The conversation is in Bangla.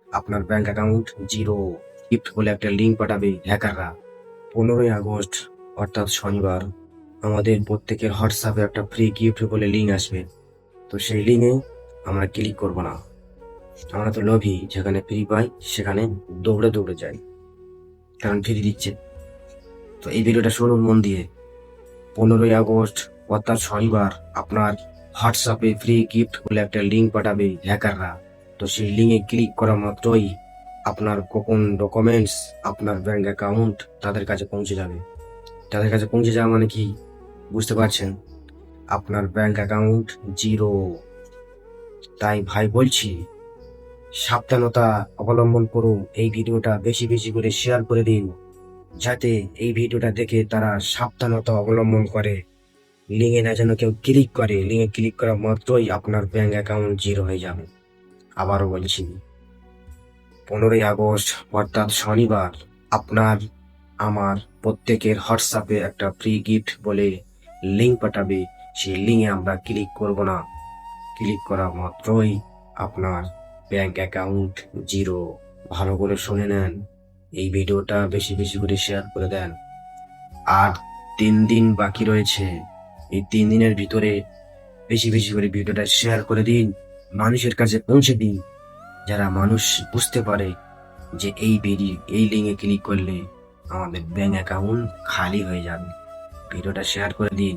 আপনার ব্যাংক অ্যাকাউন্ট জিরো। গিফট বলে একটা লিঙ্ক পাঠাবে হ্যাকাররা। 15ই আগস্ট অর্থাৎ শনিবার আমাদের প্রত্যেকের হোয়াটসঅ্যাপে একটা ফ্রি গিফট বলে লিঙ্ক আসবে। তো সেই লিঙ্কে আমরা ক্লিক করব না। আমরা তো লোভী, যেখানে ফ্রি পাই সেখানে দৌড়ে দৌড়ে যাই, কারণ ফ্রি দিচ্ছে। তো এই ভিডিওটা শুনুন মন দিয়ে। 15ই আগস্ট অর্থাৎ শনিবার আপনার হোয়াটসঅ্যাপে ফ্রি গিফট বলে একটা লিঙ্ক পাঠাবে হ্যাকাররা। তো সেই লিঙ্কে ক্লিক করা মাত্রই আপনার গোপন ডকুমেন্টস, আপনার ব্যাংক অ্যাকাউন্ট তাদের কাছে পৌঁছে যাবে। তাদের কাছে পৌঁছে যাওয়া মানে কি বুঝতে পারছেন? আপনার ব্যাংক অ্যাকাউন্ট জিরো। তাই ভাই বলছি, সাবধানতা অবলম্বন করুন। এই ভিডিওটা বেশি বেশি করে শেয়ার করে দিন, যাতে এই ভিডিওটা দেখে তারা সাবধানতা অবলম্বন করে। লিঙ্কে না যেন কেউ ক্লিক করে। লিঙ্কে ক্লিক করা মাত্রই আপনার ব্যাংক অ্যাকাউন্ট জিরো হয়ে যাবে। আবারও বলছি, 15ই আগস্ট অর্থাৎ শনিবার আপনার আমার প্রত্যেকের হোয়াটসঅ্যাপে একটা ফ্রি গিফট বলে লিঙ্ক পাঠাবে। সেই লিঙ্কে আমরা ক্লিক করব না। ক্লিক করা মাত্রই আপনার ব্যাংক অ্যাকাউন্ট জিরো। ভালো করে শুনে নেন। এই ভিডিওটা বেশি বেশি করে শেয়ার করে দেন। আর 3 দিন বাকি রয়েছে। এই 3 দিনের ভিতরে বেশি বেশি করে ভিডিওটা শেয়ার করে দিন, মানুষের কাছে পৌঁছে দিন, যারা মানুষ বুঝতে পারে যে এই লিঙ্কে ক্লিক করলে আমাদের ব্যাংক অ্যাকাউন্ট খালি হয়ে যাবে। ভিডিওটা শেয়ার করে দিন।